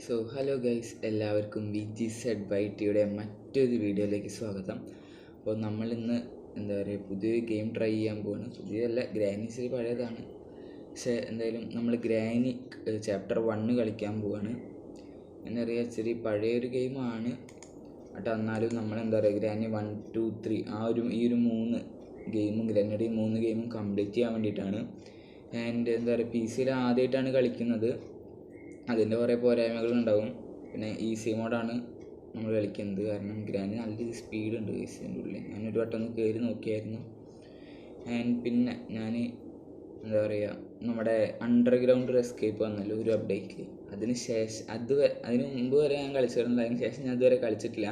Hello guys, എല്ലാവർക്കും VGZ YTയുടെ മറ്റൊരു വീഡിയോയിലേക്ക് സ്വാഗതം. അപ്പോൾ നമ്മളിന്ന് പുതിയൊരു ഗെയിം ട്രൈ ചെയ്യാൻ പോവാണ്. പുതിയതല്ല, ഗ്രാനി ഇച്ചിരി പഴയതാണ്. പക്ഷേ എന്തായാലും നമ്മൾ ഗ്രാനി ചാപ്റ്റർ 1 കളിക്കാൻ പോവാണ്. എന്നറിയാം, ഇച്ചിരി പഴയൊരു ഗെയിമാണ് കേട്ടോ. എന്നാലും നമ്മൾ ഗ്രാനി 1, 2, 3 ഈ ഒരു 3 ഗെയിമും ഗ്രാനിയുടെ ഈ 3 ഗെയിമും കംപ്ലീറ്റ് ചെയ്യാൻ വേണ്ടിയിട്ടാണ്. ആൻഡ് PC ആദ്യമായിട്ടാണ് കളിക്കുന്നത്. അതിൻ്റെ കുറേ പോരായ്മകളുണ്ടാവും. പിന്നെ ഈസി മോഡാണ് നമ്മൾ കളിക്കുന്നത്, കാരണം ഗ്രാനി നല്ലൊരു സ്പീഡുണ്ട് ഈസിൻ്റെ ഉള്ളിൽ. ഞാനൊരു വട്ടം ഒന്ന് കയറി നോക്കിയായിരുന്നു. പിന്നെ ഞാൻ നമ്മുടെ അണ്ടർഗ്രൗണ്ട് എസ്കേപ്പ് വന്നല്ലോ ഒരു അപ്ഡേറ്റിൽ. അതിന് മുമ്പ് വരെ ഞാൻ കളിച്ചിരുന്നില്ല, അതിന് ശേഷം ഞാൻ ഇതുവരെ കളിച്ചിട്ടില്ല.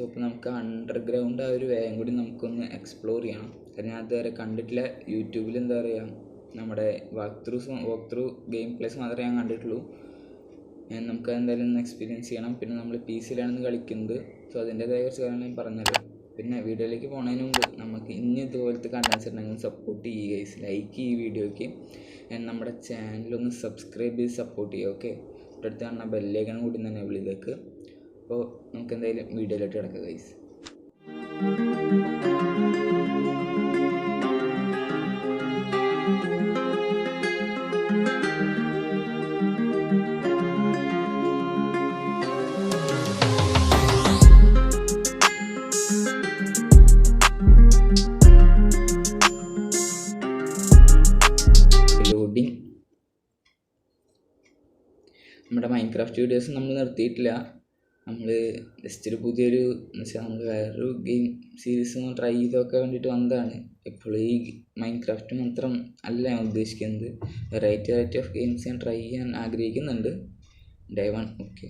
അപ്പോൾ നമുക്ക് അണ്ടർഗ്രൗണ്ട് ആ ഒരു വേഗം കൂടി നമുക്കൊന്ന് എക്സ്പ്ലോർ ചെയ്യണം. കാരണം ഞാൻ അതുവരെ കണ്ടിട്ടില്ല. യൂട്യൂബിൽ നമ്മുടെ വാക്ക് ത്രൂ ഗെയിം പ്ലേസ് മാത്രമേ ഞാൻ കണ്ടിട്ടുള്ളൂ. നമുക്ക് എന്തായാലും ഒന്ന് എക്സ്പീരിയൻസ് ചെയ്യണം. പിന്നെ നമ്മൾ PC-യിലാണെന്ന് കളിക്കുന്നത്, അതിൻ്റെതായ കുറച്ച് കാര്യങ്ങൾ ഞാൻ പറഞ്ഞല്ലോ. പിന്നെ വീഡിയോയിലേക്ക് പോകുന്നതിന് മുമ്പ് നമുക്ക് ഇനി ഇതുപോലത്തെ കണ്ടൻസ് ഉണ്ടെങ്കിൽ സപ്പോർട്ട് ചെയ്യുക ഗൈസ്. ലൈക്ക് ചെയ്യുക വീഡിയോയ്ക്ക്. നമ്മുടെ ചാനലൊന്ന് സബ്സ്ക്രൈബ് ചെയ്ത് സപ്പോർട്ട് ചെയ്യുക. ഓക്കെ, അടുത്ത് കാണുന്ന ബെല്ലൈക്കൺ കൂടി തന്നെ വിളിതേക്ക്. അപ്പോൾ നമുക്ക് എന്തായാലും വീഡിയോയിലോട്ട് കിടക്കാം ഗൈസ്. നമ്മുടെ മൈൻക്രാഫ്റ്റ് വീഡിയോസ് നമ്മൾ നിർത്തിയിട്ടില്ല. നമ്മൾ ജസ്റ്റ് ഒരു പുതിയൊരു നമ്മൾ വേറൊരു ഗെയിം സീരീസ് ട്രൈ ചെയ്തൊക്കെ വേണ്ടിയിട്ട് വന്നതാണ്. ഇപ്പോൾ ഈ മൈൻക്രാഫ്റ്റ് മാത്രം അല്ല ഞാൻ ഉദ്ദേശിക്കുന്നത്, വെറൈറ്റി ഓഫ് ഗെയിംസ് ഞാൻ ട്രൈ ചെയ്യാൻ ആഗ്രഹിക്കുന്നുണ്ട്. Day 1 okay.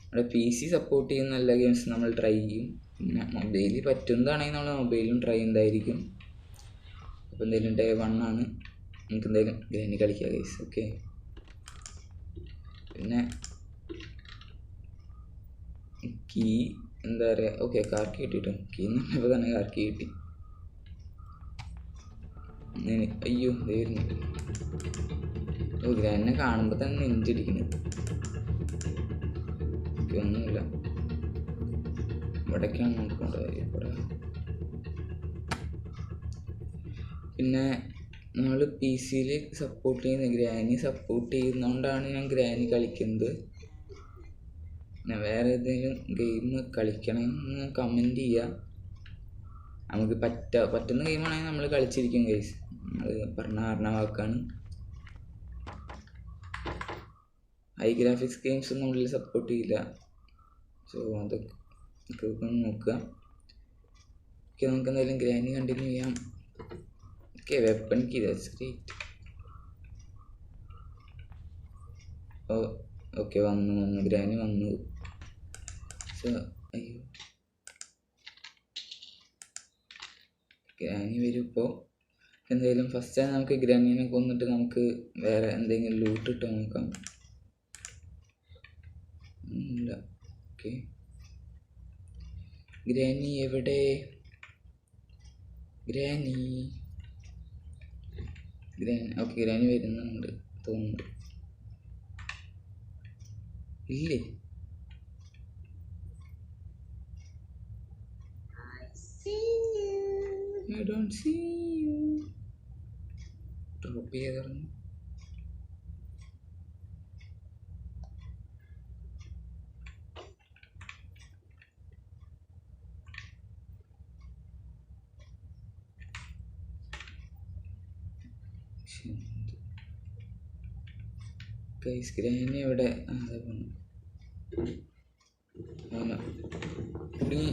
നമ്മുടെ PC സപ്പോർട്ട് ചെയ്യുന്ന എല്ലാ ഗെയിംസും നമ്മൾ ട്രൈ ചെയ്യും. പിന്നെ മൊബൈലിൽ പറ്റുന്നതാണെങ്കിൽ നമ്മൾ മൊബൈലിലും ട്രൈ ചെയ്യുന്നതായിരിക്കും. അപ്പോൾ എന്തായാലും ഡേ 1 ആണ്, നമുക്ക് എന്തായാലും ഗ്രാനി കളിക്കാം ഗൈസ്. ഓക്കെ, പിന്നെ കീ ഓക്കെ, കാർക്കി കിട്ടിട്ടോ. കീ എന്ന് പറഞ്ഞപ്പോൾ തന്നെ കാർക്കി കിട്ടി. അയ്യോ വരുന്നുണ്ട്. ഗ്രാനിനെ കാണുമ്പോൾ തന്നെ നെഞ്ചിടിക്കുന്നത്. ഒന്നുമില്ല, ഇവിടേക്കാണ് നോക്കേണ്ട കാര്യം. ഇവിടെ പിന്നെ നമ്മൾ PC-യിൽ സപ്പോർട്ട് ചെയ്യുന്ന ഗ്രാനി സപ്പോർട്ട് ചെയ്യുന്നതുകൊണ്ടാണ് ഞാൻ ഗ്രാനി കളിക്കുന്നത്. പിന്നെ വേറെ ഏതെങ്കിലും ഗെയിം കളിക്കണമെന്ന് കമൻറ്റ് ചെയ്യുക. നമുക്ക് പറ്റുന്ന ഗെയിമാണെങ്കിൽ നമ്മൾ കളിച്ചിരിക്കും ഗൈസ്. നമ്മൾ പറഞ്ഞ വാക്കാണ്. ഹൈ ഗ്രാഫിക്സ് ഗെയിംസ് നമ്മളിൽ സപ്പോർട്ട് ചെയ്യില്ല. അതൊക്കെ ഒന്ന് നോക്കുക. ഓക്കെ, നമുക്ക് എന്തായാലും ഗ്രാനി കണ്ടിന്യൂ ചെയ്യാം. Okay, weapon key, that's great. Okay, വന്നു ഗ്രാനി വന്നു. അയ്യോ, ഗ്രാനി വരും ഇപ്പോൾ. എന്തായാലും ഫസ്റ്റ് നമുക്ക് ഗ്രാനിനെ കൊന്നിട്ട് നമുക്ക് വേറെ എന്തെങ്കിലും ലൂട്ട് ഇട്ട് നോക്കാം. ഇല്ല, ഓക്കെ. ഗ്രാനി എവിടെ? ഗ്രാനി ഓക്കെ, ഗ്രാനി വരുന്നുണ്ട് തോന്നുന്നുണ്ട്. ഇല്ലേ, I don't see you. Drop ചെയ്തിറങ്ങി. ഗൈസ്, ഗ്രാനി എവിടെ?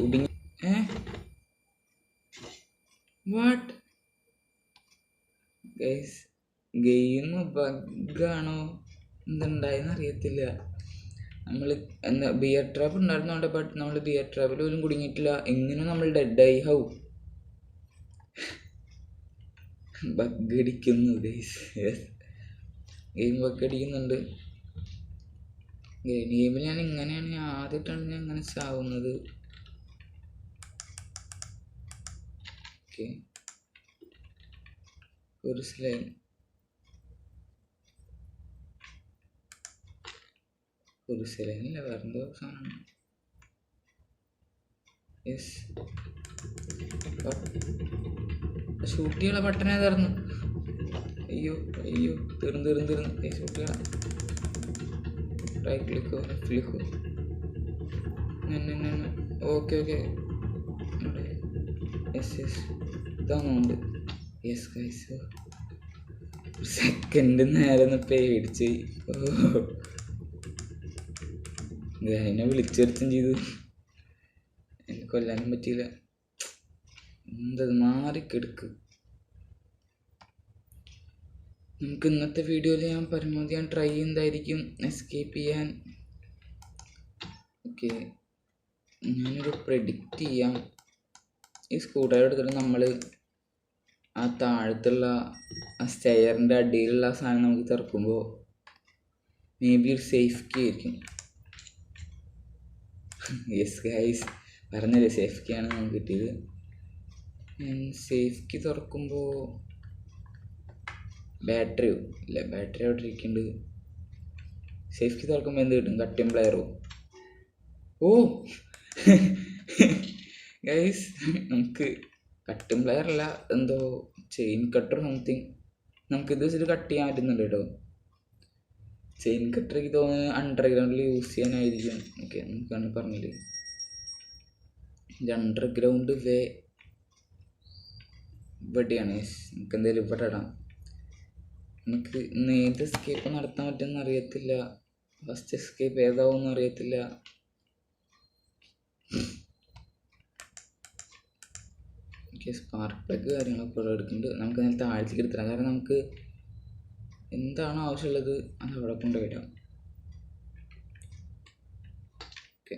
ഉടുങ്ങി. വാട്ട് ഗൈസ്, ഗെയിം ബഗ്ഗാണോ എന്തുണ്ടായെന്ന് അറിയത്തില്ല. നമ്മൾ ബിയർ ട്രാപ്പ് ഉണ്ടായിരുന്നോണ്ട്, ബട്ട് നമ്മൾ ബിയർ ട്രാപ്പിൽ പോലും കുടുങ്ങിയിട്ടില്ല. എങ്ങനെ നമ്മൾ ഡെഡായി? ഹൗ ബഗ് അടിക്കുന്നു ഗൈസ്. ഗെയിം ബഗ് അടിക്കുന്നുണ്ട്. ഗെയിമിൽ ഞാൻ ആദ്യമായിട്ടാണ് ഞാൻ ഇങ്ങനെ ചാവുന്നത്. ഓക്കെ, ഒരു സ്ലൈം. ഒരു സെലനില്ല, വേറെന്തോ സാധനം. യെസ്, ഷൂട്ട് ചെയ്യാനുള്ള ബട്ടൺ ഏതായിരുന്നു? അയ്യോ അയ്യോ, തീർന്ന് ഷൂട്ട് ചെയ്യണം. റൈറ്റ് ക്ലിക്കോ ലെഫ്റ്റ് ക്ലിക്കോ? ഓക്കെ യെസ് ഇതാണുണ്ട്. യെസ് ഗൈസ്, ഒരു സെക്കൻഡ് നേരെ ഒന്ന് പേടിച്ച്. അതിനെ വിളിച്ചെടുത്തും ചെയ്തു, എനിക്ക് കൊല്ലാനും പറ്റിയില്ല. എന്തത് മാറിക്കെടുക്ക്. നമുക്ക് ഇന്നത്തെ വീഡിയോയിൽ പരമാവധി ഞാൻ ട്രൈ ചെയ്യുന്നതായിരിക്കും എസ്കേപ്പ് ചെയ്യാൻ. ഓക്കെ, ഞാനൊരു പ്രെഡിക്റ്റ് ചെയ്യാം. ഈ സ്ക്രൂ ഡ്രൈവർ എടുത്തിട്ട് നമ്മൾ ആ താഴത്തുള്ള ആ സ്റ്റെയറിൻ്റെ അടിയിലുള്ള സാധനം നമുക്ക് തുറക്കുമ്പോൾ മേ ബി ഒരു സേഫ് കീ ആയിരിക്കും. യെസ് ഗൈസ്, പറഞ്ഞില്ലേ സേഫ് കീ ആണ് നമുക്ക് കിട്ടിയത്. സേഫ് കീ തുറക്കുമ്പോൾ ബാറ്ററിയോ ഇല്ല, ബാറ്ററി അവിടെ ഇരിക്കുന്നുണ്ട്. സേഫ് കീ തുറക്കുമ്പോൾ എന്ത് കിട്ടും? കട്ടിങ് പ്ലെയറോ? ഓ ഗൈസ്, നമുക്ക് കട്ടിങ് പ്ലെയർ അല്ല, എന്തോ ചെയിൻ കട്ടർ സംതിങ് നമുക്കിത് വെച്ചിട്ട് കട്ട് ചെയ്യാൻ പറ്റുന്നുണ്ട് കേട്ടോ. ചെയിൻ കട്ടർ എനിക്ക് തോന്നുന്നത് അണ്ടർഗ്രൗണ്ടിൽ യൂസ് ചെയ്യാനായിരിക്കും. ഓക്കെ, നമുക്കാണ് പറഞ്ഞില്ലേ ഇത് അണ്ടർഗ്രൗണ്ട് വേ ഇവിടെയാണ്. നമുക്ക് എന്തായാലും ഇവിടെ ഇടാം. നമുക്ക് ഇന്ന് ഏത് എസ്കേപ്പ് നടത്താൻ പറ്റുമെന്ന് അറിയത്തില്ല. ഫസ്റ്റ് എസ്കേപ്പ് ഏതാവുമെന്ന് അറിയത്തില്ല. സ്പാർക്ക് പ്ലഗ് കാര്യങ്ങളൊക്കെ ഇവിടെ എടുക്കുന്നുണ്ട്. നമുക്ക് അതിന് താഴത്തേക്ക് എടുത്തിടാം, കാരണം നമുക്ക് എന്താണോ ആവശ്യമുള്ളത് അത് അവിടെ കൊണ്ടുപോയിടാം. ഓക്കെ,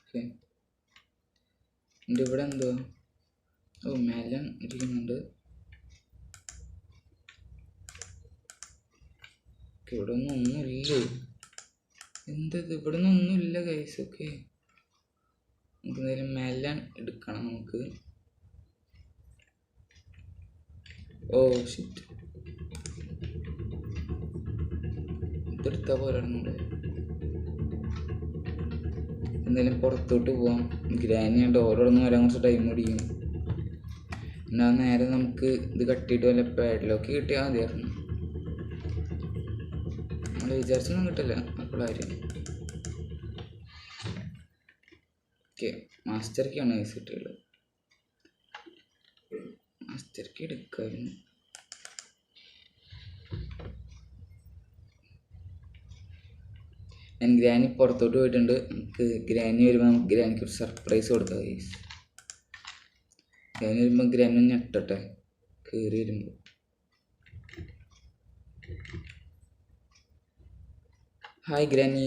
ഓക്കെ, എൻ്റെ ഇവിടെ എന്തോ മേലൻ ഇരിക്കുന്നുണ്ട്. ഇവിടെ ഒന്നുമില്ലേ? എന്തത്, ഇവിടെ ഒന്നുമില്ല ഗൈസ്. ഓക്കെ, നമുക്ക് എന്തായാലും മേലൻ എടുക്കണം. നമുക്ക് ഓ ഷിറ്റ്, ഇതെടുത്താൽ പോരാടുന്നുണ്ട്. എന്തായാലും പുറത്തോട്ട് പോവാം. ഗ്രാനി ഡോറൊന്നും വരാൻ കുറച്ച് ടൈം പിടിക്കും. എന്നാ നേരെ നമുക്ക് ഇത് കട്ടിയിട്ട് വല്ല പാഡിലൊക്കെ കിട്ടിയാൽ മതിയായിരുന്നു. നമ്മൾ വിചാരിച്ചൊന്നും കിട്ടില്ല അപ്പോഴാരും. ഓക്കെ, മാസ്റ്റർ കീ ആണ് ഗൈസ് കിട്ടിയുള്ളത്. മാസ്റ്റർ കീ എടുക്കായിരുന്നു. ഞാൻ ഗ്രാനി പുറത്തോട്ട് പോയിട്ടുണ്ട്. നമുക്ക് ഗ്രാനി വരുമ്പോൾ നമുക്ക് ഗ്രാനിക്ക് ഒരു സർപ്രൈസ് കൊടുക്കാം ഗൈസ്. ഗ്രാനി വരുമ്പോൾ ഗ്രാനി ഞെട്ടട്ടെ കയറി വരുമ്പോൾ. Hi granny.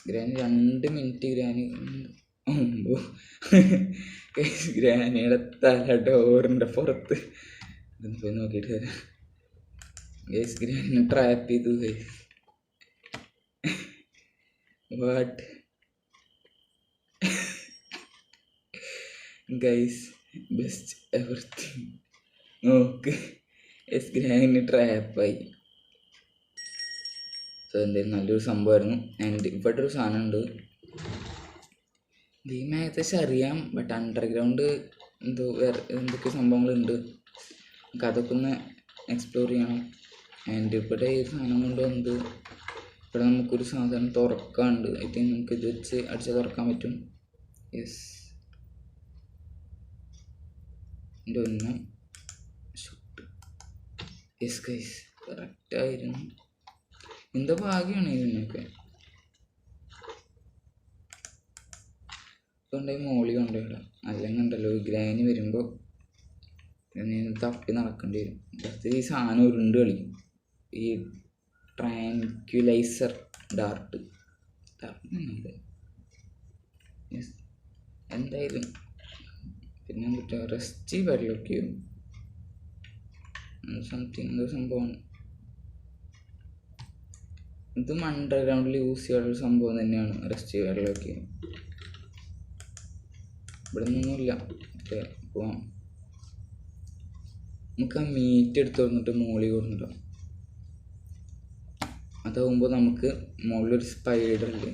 Granny 2 minute. Granny ഗ്രാനിയുടെ തല ഡോറിൻ്റെ പുറത്ത്. ഇതൊന്ന് പോയി നോക്കിയിട്ട് വരാം ഗൈസ്. ഗ്രാനി ട്രാപ്പ് ചെയ്തു guys. What guys, best everything. നോക്ക്, യെസ് ഗ്രാനി ട്രാപ്പായി. സോ എന്തായാലും നല്ലൊരു സംഭവമായിരുന്നു. ആൻഡ് ഇവിടെ ഒരു സാധനം ഉണ്ട്. ഗെയിം ഏകദേശം അറിയാം, ബട്ട് അണ്ടർഗ്രൗണ്ട് എന്തോ വേറെ എന്തൊക്കെ സംഭവങ്ങളുണ്ട്. നമുക്ക് അതൊക്കെ ഒന്ന് എക്സ്പ്ലോർ ചെയ്യണം. ആൻഡ് ഇവിടെ ഈ സാധനം കൊണ്ട് വന്നത്, ഇവിടെ നമുക്കൊരു സാധനം തുറക്കാനുണ്ട്. ഐ തിങ്ക് നമുക്ക് ഇത് വെച്ച് അടിച്ചാൽ തുറക്കാൻ പറ്റും. യെസ്, എൻ്റെ ഒന്ന് ഷൂട്ട്. Yes guys, കറക്റ്റായിരുന്നു. എന്താ ഭാഗ്യമാണ് ഇതിനൊക്കെ. കൊണ്ടുപോയി മോളി കൊണ്ടുപോയിടാം. അല്ലെങ്കിൽ ഉണ്ടല്ലോ ഗ്രാനി വരുമ്പോൾ തപ്പി നടക്കേണ്ടി വരും. ജസ്റ്റ് ഈ സാധനം ഉരുണ്ട് കളിക്കും. ഈ ട്രാൻക്യുലൈസർ ഡാർട്ട് എന്തായാലും. പിന്നെ കിട്ടുക റെസ്റ്റ് വെള്ളമൊക്കെ സംതിങ് എന്തോ സംഭവമാണ്. ഇതും അണ്ടർഗ്രൗണ്ടിൽ യൂസ് ചെയ്യാനുള്ള സംഭവം തന്നെയാണ് റെസ്റ്റ് വെള്ളമൊക്കെ. ഇവിടെ നിന്നൊന്നുമില്ല. ഓക്കെ, അപ്പോൾ നമുക്ക് ആ മീറ്റ് എടുത്ത് വന്നിട്ട് മുകളിൽ കൊണ്ടുണ്ടാവും. അതാവുമ്പോൾ നമുക്ക് മുകളിലൊരു സ്പൈഡർ ഇല്ലേ.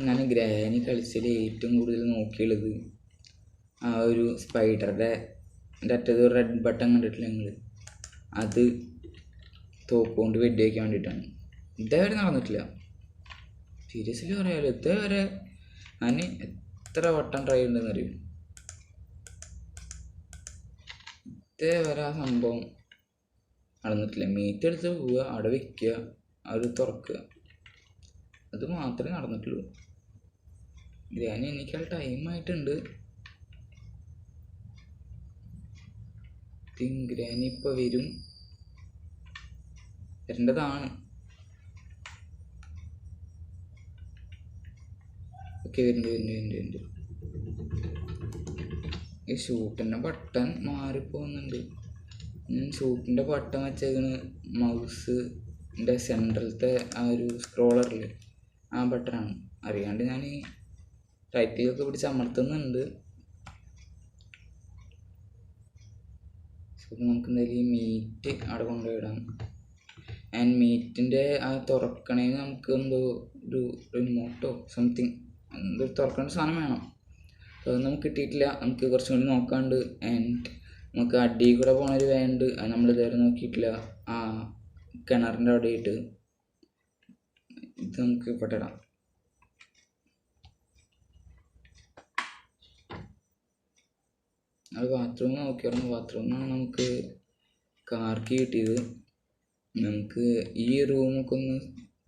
ഞാൻ ഗ്രാനി കളിച്ചതിൽ ഏറ്റവും കൂടുതൽ നോക്കിയുള്ളത് ആ ഒരു സ്പൈഡറുടെ അറ്റത്ത് ഒരു റെഡ് ബട്ടൺ കണ്ടിട്ടില്ല നിങ്ങൾ, അത് തോക്കുകൊണ്ട് വെടി വയ്ക്കാൻ വേണ്ടിയിട്ടാണ്. ഇതേവരെ നടന്നിട്ടില്ല. സീരിയസ്ലി പറയാമല്ലോ, ഇതേവരെ ഞാൻ എത്ര വട്ടം ട്രൈ ഉണ്ടെന്ന് അറിയും. ഇതേവരെ ആ സംഭവം നടന്നിട്ടില്ല. മീറ്റ് എടുത്ത് പോവുക, അവിടെ വയ്ക്കുക, അത് തുറക്കുക, അത് മാത്രമേ നടന്നിട്ടുള്ളൂ. ഗ്രാനി എനിക്കാൾ ടൈമായിട്ടുണ്ട്. ഗ്രാനി ഇപ്പോൾ വരും, വരേണ്ടതാണ്. ഓക്കെ, വരുന്നുണ്ട്. ഈ ഷൂട്ടിൻ്റെ ബട്ടൺ മാറിപ്പോകുന്നുണ്ട്. ഞാൻ ഷൂട്ടിൻ്റെ ബട്ടൺ വെച്ചേക്കണ് മൗസിൻ്റെ സെൻട്രലത്തെ ആ ഒരു സ്ക്രോളറിൽ ആ ബട്ടണാണ്. അറിയാണ്ട് ഞാൻ ഈ റൈറ്റിലൊക്കെ പിടിച്ച് അമർത്തുന്നുണ്ട്. നമുക്ക് എന്തായാലും ഈ മീറ്റ് അവിടെ കൊണ്ടുപോയിടാം. ആൻഡ് മീറ്റിൻ്റെ ആ തുറക്കണേന് നമുക്ക് എന്തോ ഒരു റിമോട്ടോ സംതിങ് എന്തോ തുറക്കേണ്ട സാധനം വേണം. അപ്പോൾ അത് നമുക്ക് കിട്ടിയിട്ടില്ല. നമുക്ക് കുറച്ചും കൂടി നോക്കാണ്ട്. ആൻഡ് നമുക്ക് അടിയിൽ കൂടെ പോണൊരു വേണ്ട, അത് നമ്മൾ ഇതുവരെ നോക്കിയിട്ടില്ല. ആ കിണറിൻ്റെ അവിടെ ആയിട്ട് ഇത് നമുക്ക് പെട്ടിടാം. അത് ബാത്റൂം നോക്കിയായിരുന്നു. ബാത്റൂമിനാണ് നമുക്ക് കാർക്ക് കിട്ടിയത്. നമുക്ക് ഈ റൂമൊക്കെ ഒന്ന്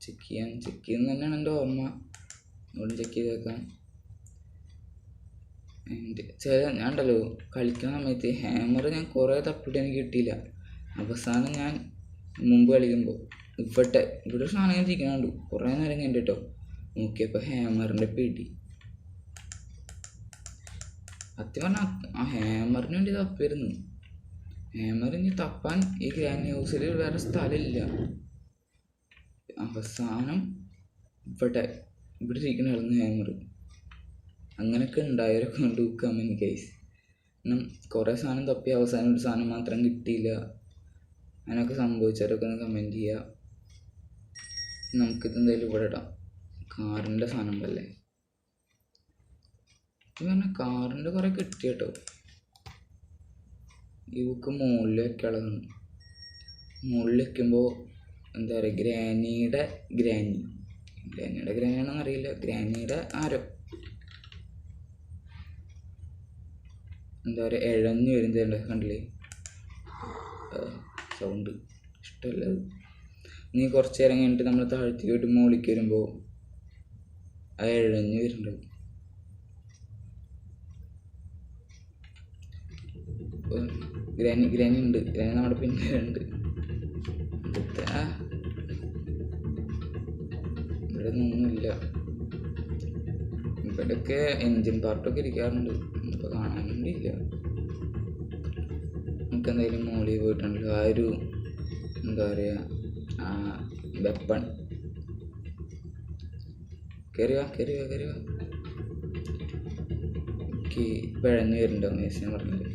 ചെക്ക് ചെയ്യുന്ന തന്നെയാണ് എൻ്റെ ഓർമ്മ. അവിടെ ചെക്ക് ചെയ്തേക്കാം. ഞാൻ ഉണ്ടല്ലോ കളിക്കുന്ന സമയത്ത് ഹാമർ ഞാൻ കുറേ തപ്പിട്ട് എനിക്ക് കിട്ടിയില്ല. അവസാനം ഞാൻ മുമ്പ് കളിക്കുമ്പോൾ ഇവിടെ ഒരു സാധനം ഞാൻ ചിക്കനുണ്ട്. കുറേ നേരം കണ്ടിട്ടോ നോക്കിയപ്പോൾ ഹാമറിൻ്റെ പിടി. സത്യം പറഞ്ഞാൽ ആ ഹാമറിന് വേണ്ടി തപ്പായിരുന്നു. ഹാമറിന് തപ്പാൻ ഈ ഗ്രാനി ഹൗസിൽ വേറെ സ്ഥലമില്ല. അവസാനം ഇവിടെ ഇരിക്കണമായിരുന്നു ഹാമർ. അങ്ങനെയൊക്കെ ഉണ്ടായവരൊക്കെ കൊണ്ട് കമൻറ്റ് ഗൈസ്. കാരണം കുറേ സാധനം തപ്പി അവസാനം ഒരു സാധനം മാത്രം കിട്ടിയില്ല. അങ്ങനെയൊക്കെ സംഭവിച്ചവരൊക്കെ ഒന്ന് കമൻറ്റ് ചെയ്യുക. നമുക്കിത് എന്തായാലും ഇവിടെ ഇടാം. കാറിൻ്റെ സാധനം ഉണ്ടല്ലേ, പറഞ്ഞാൽ കാറിൻ്റെ കുറേ കിട്ടി കേട്ടോ. ഈ ബുക്ക് മുകളിൽ വെക്കാനുള്ളതാണ്. മുകളിൽ വെക്കുമ്പോൾ എന്താ പറയുക, ഗ്രാനിയുടെ ഗ്രാനിയാണെന്ന് അറിയില്ല, ഗ്രാനിയുടെ ആരോ എന്താ പറയുക ഇഴഞ്ഞു വരുന്നുണ്ട്. കണ്ടില്ലേ സൗണ്ട്? ഇഷ്ടമല്ല അത്. ഇനി കുറച്ച് നേരം കഴിഞ്ഞിട്ട് നമ്മൾ താഴ്ത്തി പോയിട്ട് മുകളിലേക്ക് വരുമ്പോൾ അത് ഇഴഞ്ഞു വരുന്നുണ്ട്. ഗ്രാനി ഉണ്ട്, ഗ്രാനി നമ്മുടെ പിന്നിലുണ്ട്. ഇവിടെ ഒന്നുമില്ല. ഇവിടെയൊക്കെ എൻജിൻ പാർട്ടൊക്കെ ഇരിക്കാറുണ്ട്, ഇപ്പോൾ കാണാൻ വേണ്ടിയില്ല. നമുക്ക് എന്തായാലും മോളിൽ പോയിട്ടുണ്ടല്ലോ ആ ഒരു എന്താ പറയുക ആ വെപ്പൺ. കയറുക. ഓക്കെ, പിഴഞ്ഞു വരുന്നുണ്ടോ മേസ് ഞാൻ പറഞ്ഞത്.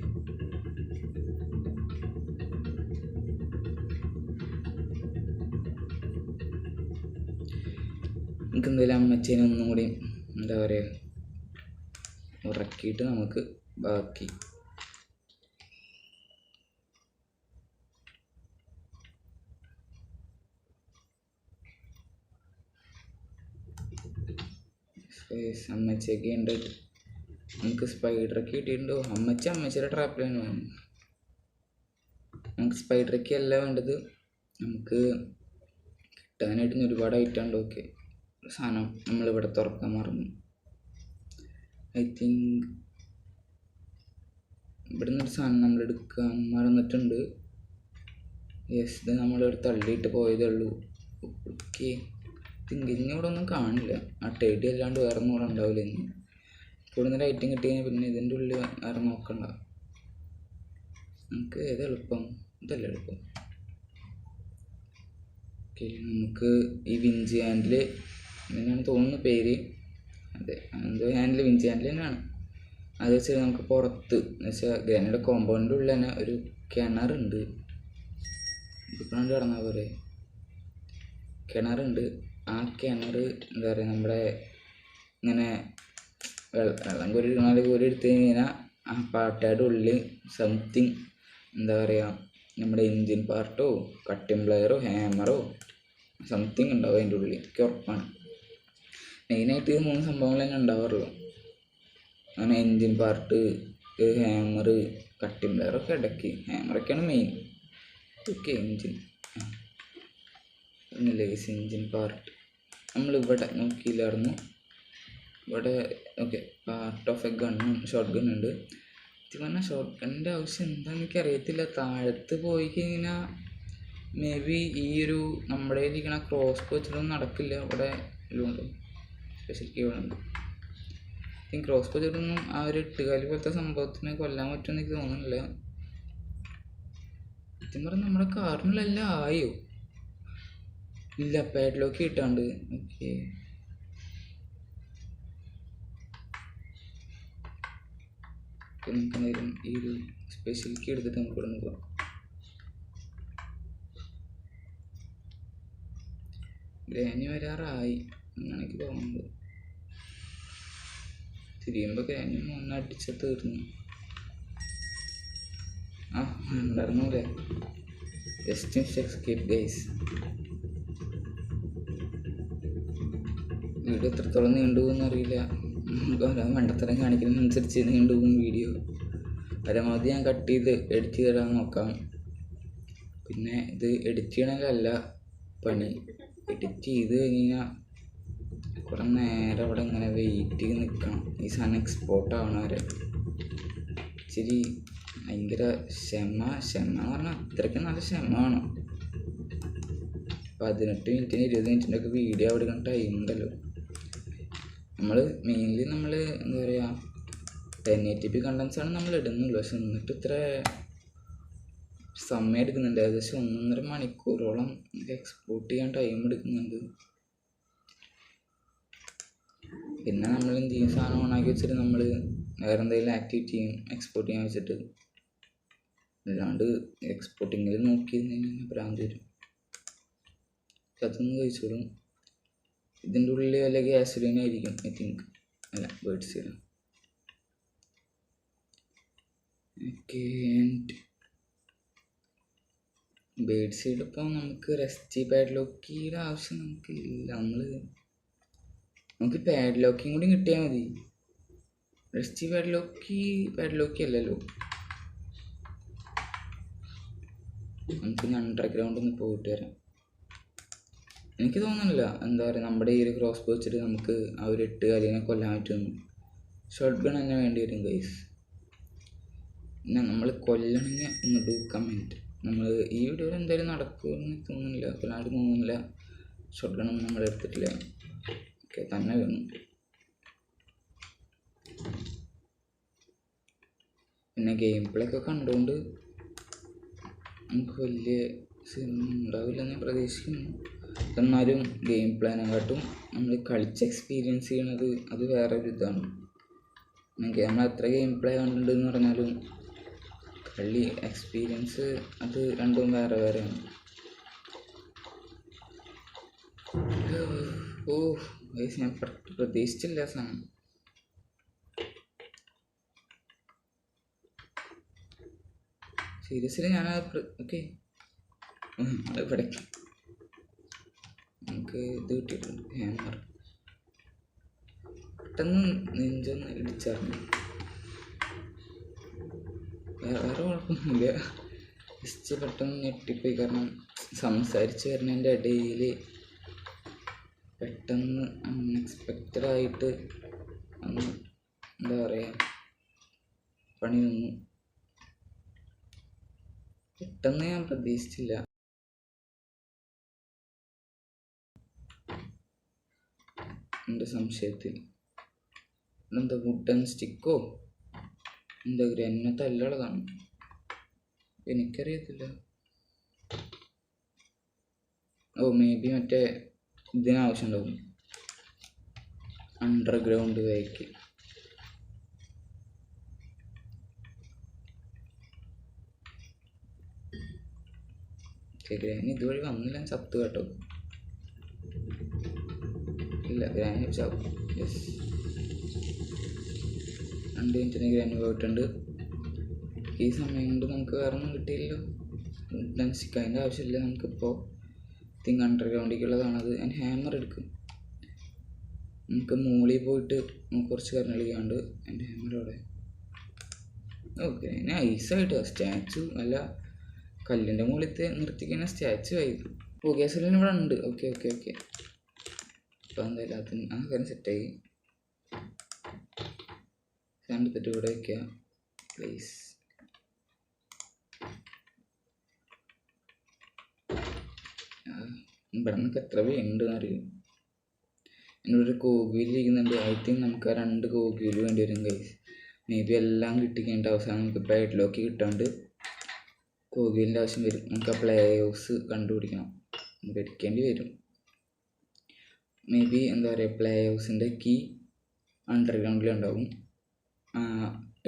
നമുക്ക് എന്തായാലും അമ്മച്ചേനെ ഒന്നും കൂടി എന്താ പറയുക ഉറക്കിയിട്ട് നമുക്ക് ബാക്കി അമ്മച്ചയൊക്കെ ഉണ്ട്. നമുക്ക് സ്പൈഡറൊക്കെ കിട്ടിയിട്ടുണ്ടോ? അമ്മച്ചിയുടെ ട്രാപ്പിലാണ് വേണം. നമുക്ക് സ്പൈഡറൊക്കെ അല്ല വേണ്ടത്, നമുക്ക് കിട്ടാനായിട്ട് ഒരുപാട് ഐറ്റം ഉണ്ട്. ഓക്കെ, സാധനം നമ്മളിവിടെ തുറക്കാൻ മറന്നു. ഐ തിങ്ക് ഇവിടെ നിന്നൊരു സാധനം നമ്മൾ എടുക്കാൻ മറന്നിട്ടുണ്ട്. യെസ്, ഇത് നമ്മളിവിടെ തള്ളിയിട്ട് പോയതേ ഉള്ളൂ. ഓക്കെ, ഇനി ഇവിടെ ഒന്നും കാണില്ല. ആ ടേഡി അല്ലാണ്ട് വേറെ ഒന്നും ഇവിടെ ഉണ്ടാവില്ല. ഇനി ഇവിടെ നിന്ന് ഐറ്റം കിട്ടി കഴിഞ്ഞാൽ പിന്നെ ഇതിൻ്റെ ഉള്ളിൽ വേറെ നോക്കണ്ട. നമുക്ക് ഏതാ എളുപ്പം? ഇതല്ല എളുപ്പം. ഓക്കെ, നമുക്ക് ഈ വിഞ്ച് ഹാൻഡിൽ തന്നെയാണ് തോന്നുന്ന പേര്. അതെ, എന്തോ ഹാൻഡിൽ വിഞ്ച് ഹാൻഡിൽ തന്നെയാണ്. അത് വെച്ചാൽ നമുക്ക് പുറത്ത് എന്ന് വെച്ചാൽ ഗ്രാനയുടെ കോമ്പൗണ്ടിൻ്റെ ഉള്ളിൽ തന്നെ ഒരു കിണറുണ്ട്. ഇപ്പോഴാണ്ട് കിടന്നാൽ പോരെ. കിണറുണ്ട്. ആ കിണർ എന്താ പറയുക, നമ്മുടെ ഇങ്ങനെ വെള്ളം കോരി എടുത്തു കഴിഞ്ഞാൽ ആ പാട്ടയുടെ ഉള്ളിൽ സംതിങ് എന്താ പറയുക, നമ്മുടെ എൻജിൻ പാർട്ടോ കട്ടിംഗ് പ്ലെയറോ ഹാമറോ സംതിങ് ഉണ്ടാവും അതിൻ്റെ ഉള്ളിൽ. എനിക്ക് ഉറപ്പാണ്. മെയിനായിട്ട് ഈ 3 സംഭവങ്ങൾ തന്നെ ഉണ്ടാവാറുള്ളൂ. അങ്ങനെ എൻജിൻ പാർട്ട്, ഹാമർ, കട്ടിംഗ് പ്ലെയറൊക്കെ ഇടയ്ക്ക്. ഹാമറൊക്കെയാണ് മെയിൻ. ഓക്കെ, എൻജിൻ ഒന്നുമില്ല. എൻജിൻ പാർട്ട് നമ്മളിവിടെ നോക്കിയില്ലായിരുന്നു. ഇവിടെ ഓക്കെ, പാർട്ട് ഓഫ് എ ഗണ്ണും ഷോർട്ട് ഗണ്ണുണ്ട്. ഇത് പറഞ്ഞാൽ ഷോർട്ട് ഗണ്ണിൻ്റെ ആവശ്യം എന്താണെന്ന് എനിക്ക് അറിയത്തില്ല. താഴത്ത് പോയി കഴിഞ്ഞാൽ മേ ബി ഈ ഒരു നമ്മുടെ ഇരിക്കണ ക്രോസ് വെച്ചിട്ടൊന്നും നടക്കില്ല. ഇവിടെ എല്ലാം സ്പെഷ്യൽ കീകളുണ്ട്. ഈ ക്രോസ് വെച്ചിട്ടൊന്നും ആ ഒരു എട്ടുകാലി പോലത്തെ സംഭവത്തിന് കൊല്ലാൻ പറ്റുമെന്ന് എനിക്ക് തോന്നുന്നില്ല. സത്യം പറഞ്ഞാൽ നമ്മുടെ കാറിനെല്ലാം ആയോ ഇല്ല, പാഡ്ലോക്ക് കിട്ടാണ്ട്. ഓക്കെ, നമുക്ക് എന്തായാലും ഈ ഒരു സ്പെഷ്യൽ കീ എടുത്തിട്ട് നമുക്ക് ഇവിടെ നോക്കാം. ഗ്രാനി വരാറായി എന്നാണ് എനിക്ക് തോന്നുന്നത്. തിരിയുമ്പോൾ ഗ്രാനി ഒന്നടിച്ച തീർന്നു. ആ ഉണ്ടായിരുന്നൂല്ലേ. Just escape guys. വീഡിയോ എത്രത്തോളം നീണ്ടുപോകുമെന്ന് അറിയില്ല. മണ്ടത്തരം കാണിക്കുന്നതിനനുസരിച്ച് നീണ്ടുപോകും വീഡിയോ. പരമാവധി ഞാൻ കട്ട് ചെയ്ത് എഡിറ്റ് ചെയ്തിടാൻ നോക്കാം. പിന്നെ ഇത് എഡിറ്റ് ചെയ്യണമെങ്കിലല്ല പണി. എഡിറ്റ് ചെയ്ത് കഴിഞ്ഞാൽ കുറേ നേരം അവിടെ ഇങ്ങനെ വെയിറ്റ് ചെയ്ത് നിൽക്കണം. ഈ സാധനം എക്സ്പോർട്ട് ആവണ വരെ ഇച്ചിരി ഭയങ്കര ക്ഷമ എന്ന് പറഞ്ഞാൽ അത്രയ്ക്ക് നല്ല ക്ഷമ വേണം. 18 മിനിറ്റിന് 20 മിനിറ്റിൻ്റെ ഒക്കെ വീഡിയോ അവിടെ എടുക്കാൻ ടൈം ഉണ്ടല്ലോ. മെയിൻലി നമ്മൾ എന്താ പറയുക 1080p കണ്ടൻസാണ് നമ്മൾ ഇടുന്നുള്ളൂ. പക്ഷെ എന്നിട്ട് ഇത്ര സമയം എടുക്കുന്നുണ്ട്. ഏകദേശം 1.5 മണിക്കൂറോളം എക്സ്പോർട്ട് ചെയ്യാൻ ടൈം എടുക്കുന്നുണ്ട്. പിന്നെ നമ്മൾ എന്ത് ചെയ്യും, സാധനം ഓണാക്കി വെച്ചിട്ട് നമ്മൾ വേറെ എന്തെങ്കിലും ആക്ടിവിറ്റി ചെയ്യും എക്സ്പോർട്ട് ചെയ്യാൻ വെച്ചിട്ട്. അല്ലാണ്ട് എക്സ്പോർട്ടിങ്ങിൽ നോക്കിയിരുന്ന് കഴിഞ്ഞാൽ ഭ്രാന്ത് വരും. അതൊന്നും കഴിച്ചോളും. ഇതിൻ്റെ ഉള്ളിൽ വല്ല ഗ്യാസോലിൻ ആയിരിക്കും ഐ തിങ്ക്. അല്ല, bird seed. Okay, bird seed ഇപ്പോൾ നമുക്ക് റെസ്റ്റി പാഡ്ലോക്കിയുടെ ആവശ്യം നമുക്കില്ല. നമുക്ക് പാഡ്ലോക്കിങ് കൂടി കിട്ടിയാൽ മതി. റെസ്റ്റി പാഡ്ലോക്കി അല്ലല്ലോ. നമുക്ക് അണ്ടർഗ്രൗണ്ട് ഒന്ന് പോയിട്ട് വരാം. എനിക്ക് തോന്നുന്നില്ല എന്താ പറയുക, നമ്മുടെ ഈ ഒരു ക്രോസ് ബോ വെച്ചിട്ട് നമുക്ക് ആ ഒരു 8 കാലിനെ കൊല്ലാൻ പറ്റുമെന്ന്. ഷോർട്ട് ഗൺ തന്നെ വേണ്ടി വരും ഗൈസ്. പിന്നെ നമ്മൾ കൊല്ലണമെങ്കിൽ ഒന്ന് ഡു കമൻറ്റ്. നമ്മൾ ഈ വീഡിയോയിൽ എന്തായാലും നടക്കുമെന്ന് തോന്നുന്നില്ല, കൊല്ലാണ്ട് തോന്നുന്നില്ല. ഷോർട്ട് ഗണ്ണൊന്നും നമ്മൾ എടുത്തിട്ടില്ല. ഓക്കെ, തന്നെ വേണം. പിന്നെ ഗെയിം പ്ലേ ഒക്കെ കണ്ടുകൊണ്ട് നമുക്ക് വലിയ ഉണ്ടാവില്ലെന്ന് ഞാൻ പ്രതീക്ഷിക്കുന്നു. എന്നാലും ഗെയിം പ്ലാനെക്കാട്ടും നമ്മൾ കളിച്ച് എക്സ്പീരിയൻസ് ചെയ്യണത് അത് വേറെ ഒരു ഇതാണ്. നമ്മൾ എത്ര ഗെയിം പ്ലേ കണ്ടിട്ടുണ്ടെന്ന് പറഞ്ഞാലും കളി എക്സ്പീരിയൻസ് അത് രണ്ടും വേറെ വേറെയാണ്. ഓ വയസ്സ് ഞാൻ പ്രതീക്ഷിച്ചില്ല സാധനം. സീരിയസ്ലി ഞാൻ ഓക്കെ ഇവിടെ നമുക്ക് ഇത് കിട്ടിയിട്ടുണ്ട്. ഹാമർ പെട്ടെന്ന് നെഞ്ചൊന്ന് ഇടിച്ചറിഞ്ഞു. വേറെ കുഴപ്പമൊന്നുമില്ല. ജസ്റ്റ് പെട്ടെന്ന് ഞെട്ടിപ്പോയി. കാരണം സംസാരിച്ച് വരുന്നതിൻ്റെ ഇടയിൽ പെട്ടെന്ന് അൺഎക്സ്പെക്റ്റഡായിട്ട് ഒന്ന് എന്താ പറയുക പണി നിന്നു. പെട്ടെന്ന് ഞാൻ പ്രതീക്ഷിച്ചില്ല. എൻ്റെ സംശയത്തിൽ എന്താ വുഡൻ സ്റ്റിക്കോ എന്താ എന്നെ തല്ലുള്ളതാണ്, എനിക്കറിയത്തില്ല. ഓ മേ ബി മറ്റേ ഇതിനാവശ്യം ഉണ്ടാവും, അണ്ടർഗ്രൗണ്ട് വെഹിക്കിൾ. ഓക്കെ, ഗ്രാനി ഇതുവഴി വന്നില്ല, ചത്തു കേട്ടോ. ഇല്ല, ഗ്രാനി ചാവും. യെസ്, 2 മിനിറ്റിന് ഗ്രാനി പോയിട്ടുണ്ട്. ഈ സമയം കൊണ്ട് നമുക്ക് വേറെ ഒന്നും കിട്ടിയില്ലല്ലോ. നശിക്കാതിൻ്റെ ആവശ്യമില്ല നമുക്കിപ്പോൾ. അണ്ടർഗ്രൗണ്ടിലേക്കുള്ളതാണത്. ഞാൻ ഹാമർ എടുക്കും. നമുക്ക് മുകളിൽ പോയിട്ട് കുറച്ച് കാര്യങ്ങൾ ചെയ്യാണ്ട്. എൻ്റെ ഹാമറോടെ ഓക്കെ, ഞാൻ ഐസായിട്ട് സ്റ്റാച്ചു അല്ല കല്ലിൻ്റെ മുകളിലത്തെ നിർത്തിക്കുന്ന സ്റ്റാച്ചു ആയി. ഓക്കെ, സെല്ലിന് ഇവിടെ ഉണ്ട്. ഓക്കെ ഓക്കെ ഓക്കെ, അപ്പോൾ എന്തായാലും അതിന് ആ കാര്യം സെറ്റായി. കണ്ടിട്ട് ഇവിടെ വയ്ക്കുക പ്ലീസ്. ഇവിടെ നമുക്ക് എത്ര പേരുണ്ടെന്ന് അറിയും. എന്നോടൊരു കോഗുവിലിരിക്കുന്നുണ്ട്. ഐ തിങ്ക് നമുക്ക് ആ 2 കോഗുവിൽ വേണ്ടി വരും ഗൈസ്. മേ ബി എല്ലാം കിട്ടിക്കേണ്ട അവസാനം നമുക്ക് പാഡ്ലോക്ക് കിട്ടാണ്ട് കോഗുവിലിൻ്റെ ആവശ്യം വരും. നമുക്ക് ആ പ്ലേ ഓഫ്സ് കണ്ടുപിടിക്കണം, എടുക്കേണ്ടി വരും. മേ ബി എന്താ പറയുക, പ്ലേ ഓഫ്സിൻ്റെ കീ അണ്ടർഗ്രൗണ്ടിലുണ്ടാവും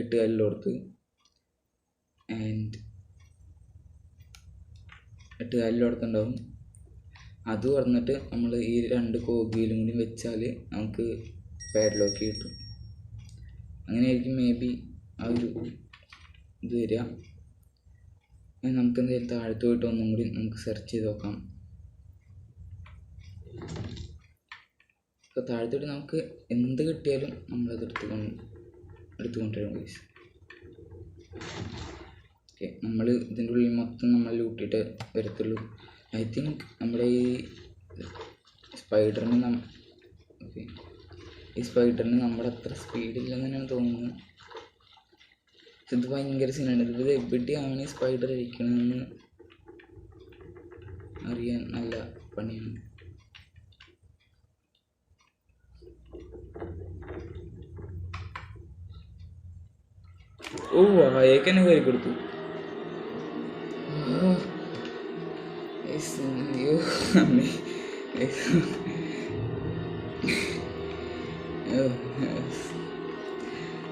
8 കാലിലോടത്ത്. ആൻഡ് 8 കാലിലോടത്തുണ്ടാവും. അത് തുറന്നിട്ട് നമ്മൾ ഈ 2 കോഗിയിലും കൂടി വെച്ചാൽ നമുക്ക് പാഡ്ലോക്ക് കിട്ടും. അങ്ങനെയായിരിക്കും മേ ബി ആ ഒരു ഇത് വരിക. നമുക്ക് എന്തായാലും താഴത്ത് പോയിട്ട് ഒന്നും കൂടി നമുക്ക് സെർച്ച് ചെയ്ത് നോക്കാം. അപ്പോൾ താഴത്തോട്ട് നമുക്ക് എന്ത് കിട്ടിയാലും നമ്മളത് എടുത്തുകൊണ്ടുവരും ഗൈസ്. ഓക്കെ, നമ്മൾ ഇതിൻ്റെ ഉള്ളിൽ മൊത്തം നമ്മൾ ലൂട്ടിയിട്ട് വരത്തുള്ളൂ. ഐ തിങ്ക് നമ്മുടെ ഈ സ്പൈഡറിന് ഓക്കെ, ഈ സ്പൈഡറിന് നമ്മുടെ അത്ര സ്പീഡില്ലെന്ന് തന്നെയാണ് തോന്നുന്നത്. ഇത് ഭയങ്കര സീനാണ്. ഇത് എവിടെയാണ് ഈ സ്പൈഡർ ഇരിക്കണമെന്ന് അറിയാൻ നല്ല പണിയാണ്. ഓ, അയക്ക് തന്നെ കയറി കൊടുത്തു.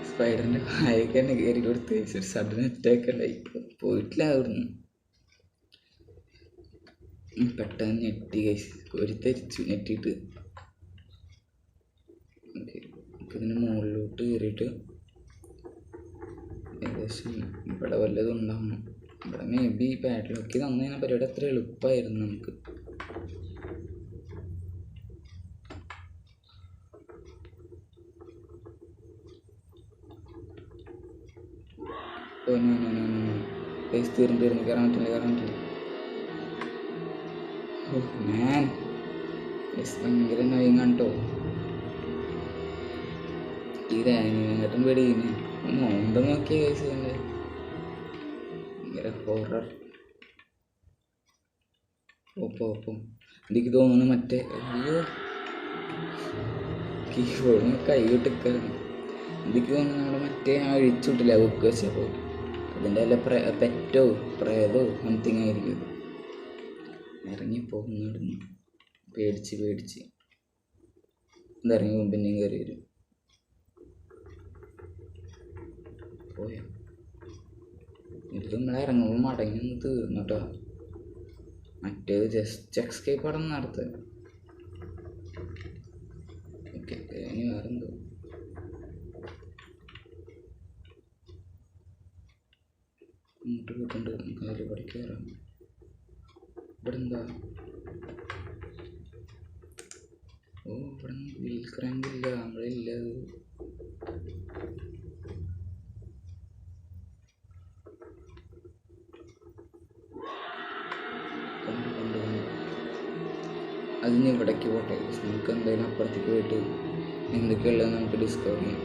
സ്പൈഡറിൻ്റെ വായക്ക് തന്നെ കയറി കൊടുത്ത് ഒരു സഡൻ അറ്റാക്ക് ഉണ്ടായി. പോയിട്ടില്ല അവിടുന്ന്. പെട്ടെന്ന് ഞെട്ടി കഴിച്ച് കോരിത്തരിച്ചു ഞെട്ടിയിട്ട്. ഓക്കെ, ഇതിന് മുകളിലോട്ട് കയറിയിട്ട് ഏകദേശം ഇവിടെ വല്ലതും ഉണ്ടാവണം. ഇവിടെ മേ ബി പാഡ്ലോക്ക് തന്നതിനെ പരിപാടി അത്ര എളുപ്പമായിരുന്നു നമുക്ക്. Oh no no no no, പൈസ തീർന്നു കയറാൻ പറ്റില്ല. ഓ മാൻ, ഭയങ്കര നോയിങ് കേട്ടോ. ഈ രാനിങ്ങട്ടും പേടിക്കുന്നു. മോണ്ട നോക്കിയ കേസ് തന്നെ ഭയങ്കര ഹൊറർ. ഒപ്പം എനിക്ക് തോന്നുന്നു മറ്റേ അയ്യോ കീബോർഡിന് കൈ വിട്ടിക്കാണ്. എനിക്ക് തോന്നുന്നു നമ്മുടെ മറ്റേ അഴിച്ചുവിട്ടില്ല ബുക്ക് വെച്ചപ്പോൾ അതിൻ്റെ വല്ല പെറ്റോ പ്രേതോ സംതിങ് ആയിരിക്കും. ഇറങ്ങിപ്പോകുന്നിടുന്നു പേടിച്ച് ഇതറിഞ്ഞു പിന്നെയും കയറി വരും. പോയോ? ഇത് നമ്മൾ ഇറങ്ങുമ്പോൾ മടങ്ങി ഒന്ന് തീർന്നു കേട്ടോ. മറ്റേത് ജസ്റ്റ് എക്സ്കേപ്പ് അവിടെ നടത്തുക. ഓക്കെ, ഇനി വേറെന്തോ ഇങ്ങോട്ട് പോയിട്ടുണ്ട്. നമുക്ക് അതിൽ ഇവിടെ കയറാം. ഇവിടെ എന്താ? ഓ, ഇവിടെ വീൽ ക്രാങ്ക് ഇല്ല, നമ്മളെ ഇല്ല. അതിന് ഇവിടേക്ക് പോട്ടെ. നമുക്ക് എന്തായാലും അപ്പുറത്തേക്ക് പോയിട്ട് എന്തൊക്കെയുള്ളതെന്ന് നമുക്ക് ഡിസ്കവർ ചെയ്യാം.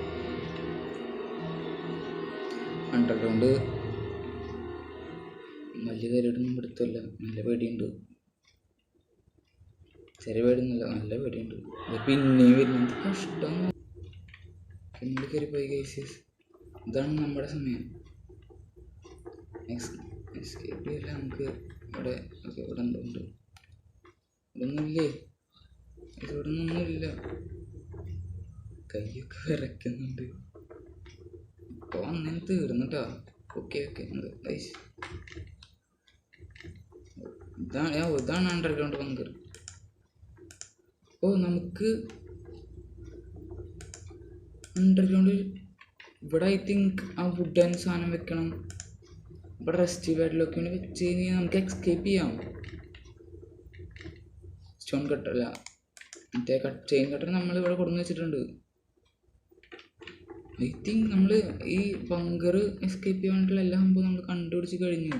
അണ്ടർഗ്രൗണ്ട് വലിയ കാര്യമായിട്ടൊന്നും എടുത്തല്ല. നല്ല പേടിയുണ്ട്. ചെറിയ പേടിയൊന്നുമില്ല, നല്ല പേടിയുണ്ട്. അത് പിന്നെയും വരുന്നത് കഷ്ടം. പിന്നീട് കയറി പോയി കേസസ്. ഇതാണ് നമ്മുടെ സമയം. എസ്കേപ്പ് ചെയ്യില്ല നമുക്ക്. ഇവിടെ ഓക്കെ, ഇവിടെ ഉണ്ട്. ഇതൊന്നുമില്ലേ? ഇവിടെ ഒന്നുമില്ല. കൈയൊക്കെ വിറയ്ക്കുന്നുണ്ട്. ഇപ്പോൾ അങ്ങനെ തീർന്നിട്ടാ. ഓക്കെ ഇതാണ് അണ്ടർഗ്രൗണ്ട് ബങ്കർ. ഓ നമുക്ക് അണ്ടർഗ്രൗണ്ടിൽ ഇവിടെ ഐ തിങ്ക് ആ വുഡൻ സാധനം വെക്കണം. ഇവിടെ റെസ്റ്റ് ബെഡിലൊക്കെ വെച്ച് കഴിഞ്ഞാൽ നമുക്ക് എക്സ്കേപ്പ് ചെയ്യാം. സ്റ്റോൺ കട്ടല്ല, മറ്റേ ചെയിൻ കട്ടർ നമ്മൾ ഇവിടെ കൊടുന്ന് വെച്ചിട്ടുണ്ട്. ഐ തിങ്ക് നമ്മൾ ഈ ബങ്കർ എസ്കേപ്പ് ചെയ്യാൻ വേണ്ടിയിട്ടുള്ള എല്ലാ സംഭവം നമ്മൾ കണ്ടുപിടിച്ച് കഴിഞ്ഞു.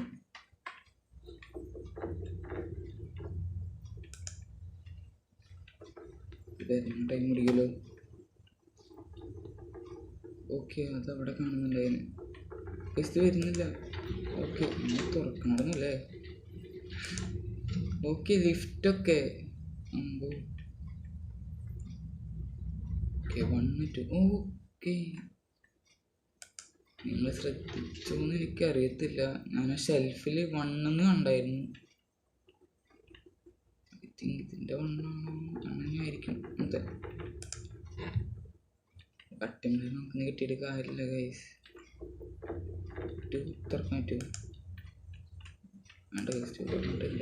ടൈം പിടിക്കല്ലോ. ഓക്കെ, അതവിടെ കാണുന്നുണ്ടായിരുന്നു. ഇത് വരുന്നില്ല. ഓക്കെ, നമ്മൾ തുറക്കണമല്ലേ. ഓക്കെ, ലിഫ്റ്റൊക്കെ ഓക്കെ 1 2. ഓക്കെ, നിങ്ങൾ ശ്രദ്ധിച്ചോന്ന് എനിക്കറിയത്തില്ല. ഞാൻ ആ ഷെൽഫിൽ 1 കണ്ടായിരുന്നു. ഐ തിങ്ക് ഇതിൻ്റെ 1 അങ്ങനെയായിരിക്കും. അതെ, കട്ടിങ് നമുക്ക് കിട്ടിയിട്ട് കാര്യമില്ല ഗൈസ്. തുറക്കാൻ പറ്റുമോ? വേണ്ട ഗൈസ്, പറഞ്ഞിട്ടില്ല.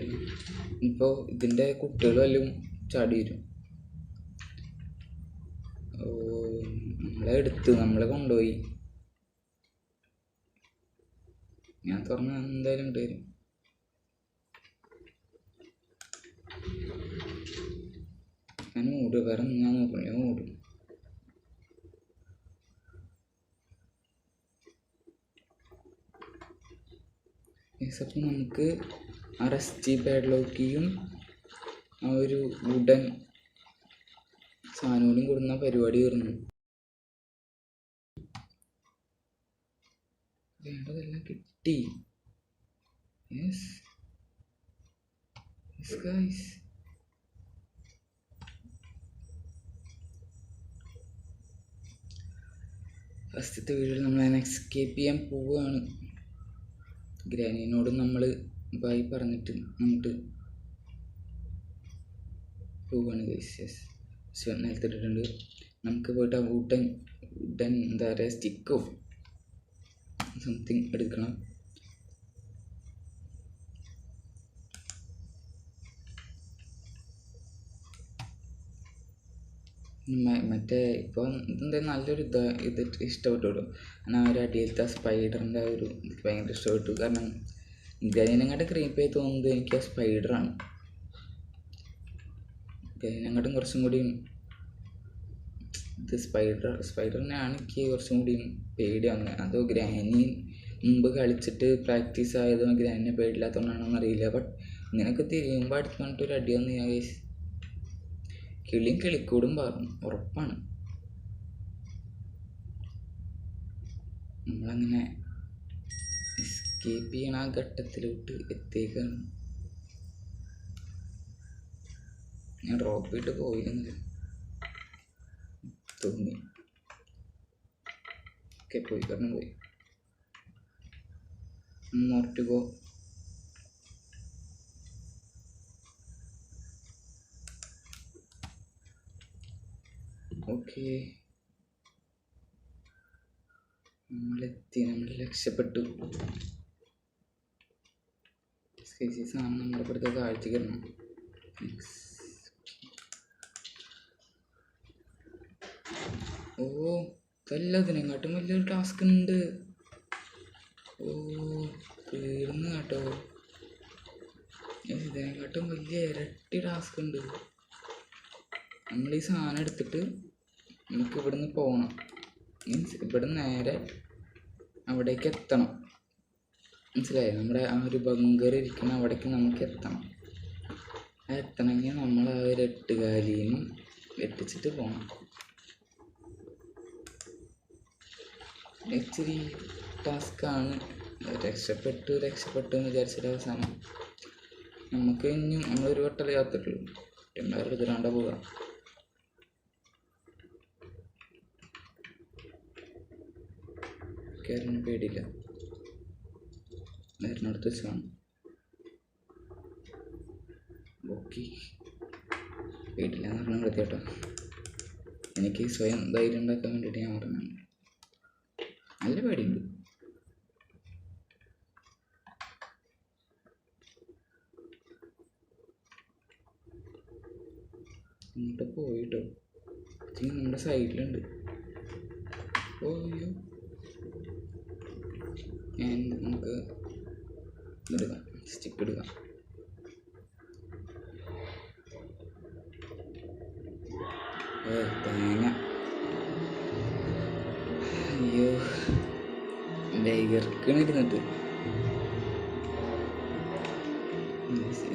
ഇപ്പോൾ ഇതിൻ്റെ കുട്ടികൾ വല്ലതും ചാടി വരും. ഓ, നമ്മളെ കൊണ്ടുപോയി. ഞാൻ തുറന്ന് എന്തായാലും ഇങ്ങോട്ട് വരും. ഞാൻ ഓടുക, വേറെ ഞാൻ നോക്കണം. ഞാൻ ഓടും. അപ്പം നമുക്ക് ആ റെസ്റ്റി പാഡ്ലോക്കിയും ആ ഒരു വുഡൻ സാധനങ്ങളും കൊടുന്ന പരിപാടി വരുന്നു. വേണ്ടതെല്ലാം കിട്ടി. യെസ് ഗൈസ്, ഫസ്റ്റത്തെ വീഡിയോയിൽ നമ്മൾ എസ്കേപ്പ് ചെയ്യാൻ പോവുകയാണ്. ഗ്രാനിനോട് നമ്മൾ ബൈ പറഞ്ഞിട്ട് നമുക്ക് പോവുകയാണ് ഗൈസ്. യെസ്, നിലത്തിട്ടിട്ടുണ്ട്. നമുക്ക് പോയിട്ട് ആ വുഡൻ എന്താ പറയുക, സ്റ്റിക്കോ സംതിങ് എടുക്കണം. മറ്റേ ഇപ്പോൾ എന്തായാലും നല്ലൊരു ഇത് ഇഷ്ടപ്പെട്ടു. കാരണം ആ ഒരു അടിയിലത്തെ സ്പൈഡറിൻ്റെ ആ ഒരു എനിക്ക് ഭയങ്കര ഇഷ്ടപ്പെട്ടു. കാരണം ഗൈനങ്ങാട്ടും ക്രീപ്പായി തോന്നുന്നത് എനിക്ക് ആ സ്പൈഡറാണ്. ഗൈനങ്ങാട്ടും കുറച്ചും കൂടിയും ഇത് സ്പൈഡറിനെയാണ് എനിക്ക് കുറച്ചും കൂടിയും പേടിയാണ്. അതോ ഗ്രാനി മുമ്പ് കളിച്ചിട്ട് പ്രാക്ടീസ് ആയതോ ഗ്രാനിനെ പേടില്ലാത്തതുകൊണ്ടാണോന്ന് അറിയില്ല. ബട്ട് ഇങ്ങനെയൊക്കെ തിരിയുമ്പോൾ അടുത്ത് പറഞ്ഞിട്ടൊരു അടിയൊന്നും ഞാൻ കിളിയും കിളിക്കൂടും പാറും ഉറപ്പാണ്. നമ്മളങ്ങനെ എസ്കേപ്പ് ചെയ്യണ ആ ഘട്ടത്തിലോട്ട് എത്തിയേക്കാണ്. ഞാൻ ഡ്രോപ്പ് ചെയ്തിട്ട് പോയില്ലെന്ന് തോന്നി. ഓക്കെ, പോയി കാരണം പോയി. more to go. ഓക്കെ, നമ്മളെത്തി, നമ്മൾ രക്ഷപ്പെട്ടു. സാധനം നമ്മുടെ ഇവിടുത്തെ താഴ്ച കയറണം. ഓ, ഇതെല്ലാത്തിനെക്കാട്ടും വലിയൊരു ടാസ്ക് ഉണ്ട്. ഓ, തീർന്നു കേട്ടോ. ഇതിനെക്കാട്ടും വലിയ ഇരട്ടി ടാസ്ക് ഉണ്ട്. നമ്മൾ ഈ സാധനം എടുത്തിട്ട് നമുക്ക് ഇവിടുന്ന് പോകണം. മീൻസ് ഇവിടെ നേരെ അവിടേക്ക് എത്തണം. മനസ്സിലായോ? നമ്മുടെ ആ ഒരു ബങ്കർ ഇരിക്കുന്ന അവിടേക്ക് നമുക്ക് എത്തണം. എത്തണമെങ്കിൽ നമ്മൾ ആ ഒരു 8 കാലിനും വെട്ടിച്ചിട്ട് പോകണം. ഇച്ചിരി ടാസ്ക്കാണ്. രക്ഷപ്പെട്ടു എന്ന് വിചാരിച്ചിട്ട് അവസാനം നമുക്ക് ഇനിയും നമ്മളൊരു വട്ടം യാത്രയുള്ളൂ. എല്ലാവരും എതിരാണ്ട പോകാം. കയറിന് പേടിയില്ല, നേരിനടുത്ത് വെച്ച് കാണും. ഓക്കെ, പേടിയില്ല എന്ന് പറഞ്ഞാൽ മതി കേട്ടോ. എനിക്ക് സ്വയം ധൈര്യം ഉണ്ടാക്കാൻ വേണ്ടിയിട്ട് ഞാൻ പറഞ്ഞാണ്. നല്ല പേടിയുണ്ട്. സൈഡിലുണ്ട്. ഓയ്യോ, നമുക്ക് എടുക്കാം, സ്റ്റിക്ക് എടുക്കാം. തേങ്ങ, അയ്യോ വൈകർക്കണിരുന്നിട്ട്.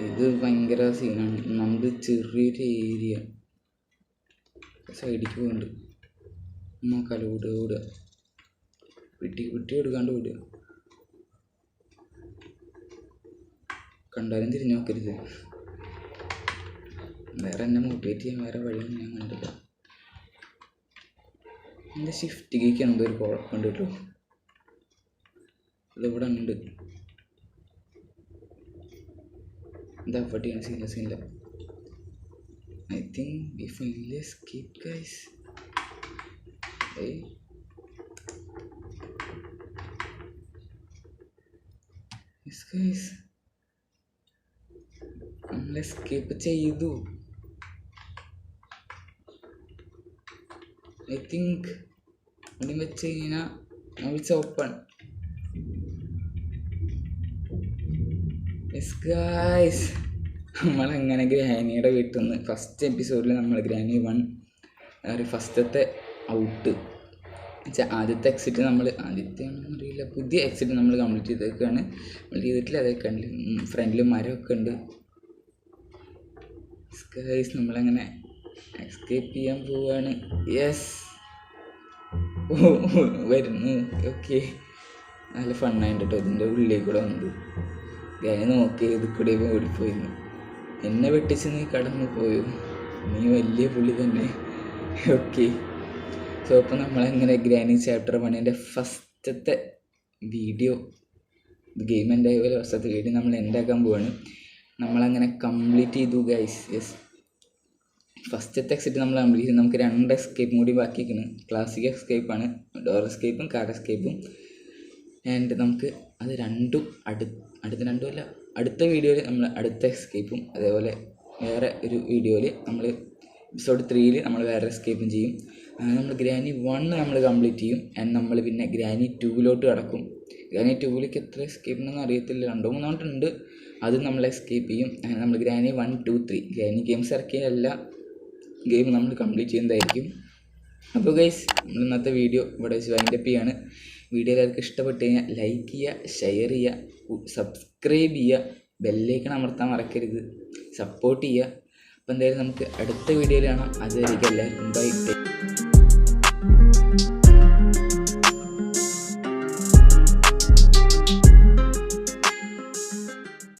ഇത് ഭയങ്കര സീനാണ്. നമുക്ക് ചെറിയൊരു ഏരിയ സൈഡിലേക്ക് പോകുന്നുണ്ട്. നോക്കാലോ, ഓടുക വിട്ടി എടുക്കാണ്ട് ഓടുക. കണ്ടാലും തിരിഞ്ഞു നോക്കരുത്. വേറെ എന്നെ മോട്ടിവേറ്റ് ചെയ്യാൻ വേറെ വഴിയൊന്നും ഞാൻ കണ്ടില്ല. എൻ്റെ ഷിഫ്റ്റ് കേക്ക് എന്തോ ഒരു കുഴപ്പമുണ്ട് കേട്ടോ. ഇതിവിടെ ഉണ്ട്. എന്താ പട്ടിയാണ്? സീനില്ല. I think we finally escaped, guys. Hey. Yes, guys. നമ്മൾ എസ്കേപ്പ് ചെയ്തു. I think ഇവിടെ വെച്ച് കഴിഞ്ഞാൽ ഇറ്റ്സ് ഓപ്പൺ. യെസ് ഗായ്സ്, നമ്മളങ്ങനെ ഗ്രാനിയുടെ വീട്ടിൽ നിന്ന് ഫസ്റ്റ് എപ്പിസോഡിൽ നമ്മൾ ഗ്രാനി 1 ഫസ്റ്റത്തെ ഔട്ട് ആദ്യത്തെ എക്സിറ്റ് ആദ്യത്തെയാണെന്ന് അറിയില്ല, പുതിയ എക്സിറ്റ് നമ്മൾ കംപ്ലീറ്റ് ചെയ്തേക്കാണ്. കംപ്ലീറ്റ് ചെയ്തിട്ടില്ല, അതൊക്കെ ഉണ്ട്. ഫ്രണ്ടിൽ മരമൊക്കെ ഉണ്ട്. ഗൈസ് നമ്മളങ്ങനെ എസ്കേപ്പ് ചെയ്യാൻ പോവാണ്. യെസ്, വരുന്നു. ഓക്കെ, നല്ല ഫണ്ണായിട്ട് കേട്ടോ. ഇതിൻ്റെ ഉള്ളിൽ കൂടെ വന്നത് ഞാൻ നോക്കി ഇത് കൂടെ ഓടിപ്പോയിരുന്നു. എന്നെ വെട്ടിച്ച് നീ കടന്നു പോയോ? നീ വലിയ പുള്ളി തന്നെ. ഓക്കെ, സോ അപ്പോൾ നമ്മളങ്ങനെ ഗ്രാനി ചാപ്റ്റർ 1 ഫസ്റ്റത്തെ വീഡിയോ, ഗെയിം എൻ്റെ പോലെ ഫസ്റ്റത്തെ വീഡിയോ നമ്മൾ എന്താക്കാൻ പോവാണ്. നമ്മളങ്ങനെ കംപ്ലീറ്റ് ചെയ്തു ഗൈസ്. യെസ്, ഫസ്റ്റത്തെ എക്സിറ്റ് നമ്മൾ കംപ്ലീറ്റ് ചെയ്തു. നമുക്ക് 2 എസ്കേപ്പും കൂടി ബാക്കിയിരിക്കുന്നു. ക്ലാസിക് എസ്കേപ്പാണ്, ഡോർ എസ്കേപ്പും കാർ എസ്കേപ്പും. ആൻഡ് നമുക്ക് അത് രണ്ടും അടുത്ത വീഡിയോയിൽ നമ്മൾ അടുത്ത എസ്കേപ്പും, അതേപോലെ വേറെ ഒരു വീഡിയോയിൽ നമ്മൾ എപ്പിസോഡ് 3 നമ്മൾ വേറെ എസ്കേപ്പും ചെയ്യും. അങ്ങനെ നമ്മൾ ഗ്രാനി 1 നമ്മൾ കംപ്ലീറ്റ് ചെയ്യും. ആൻഡ് നമ്മൾ പിന്നെ ഗ്രാനി 2 കടക്കും. ഗ്രാനി 2 എത്ര എസ്കേപ്പ് ഉണ്ടെന്ന് അറിയത്തില്ല, 2-3 ഉണ്ട്. അത് നമ്മൾ എസ്കേപ്പ് ചെയ്യും. അങ്ങനെ നമ്മൾ ഗ്രാനി 1, 2, 3 ഗ്രാനി ഗെയിംസ് ഇറക്കിയ എല്ലാ ഗെയിം നമ്മൾ കംപ്ലീറ്റ് ചെയ്യുന്നതായിരിക്കും. അപ്പോൾ ഗൈസ്, നമ്മൾ ഇന്നത്തെ വീഡിയോ ഇവിടെ വെച്ച് വൈൻഡപ്പ് ചെയ്യാണ്. വീഡിയോ എല്ലാവർക്കും ഇഷ്ടപ്പെട്ട് കഴിഞ്ഞാൽ ലൈക്ക് ചെയ്യുക, ഷെയർ ചെയ്യുക, സബ്സ്ക്രൈബ് ചെയ്യുക, ബെല്ലൈക്കൺ അമർത്താൻ മറക്കരുത്, സപ്പോർട്ട് ചെയ്യുക. അപ്പോൾ എന്തായാലും നമുക്ക് അടുത്ത വീഡിയോയിൽ കാണാം. അതുവരെയ്ക്കും എല്ലാവർക്കും ബൈ.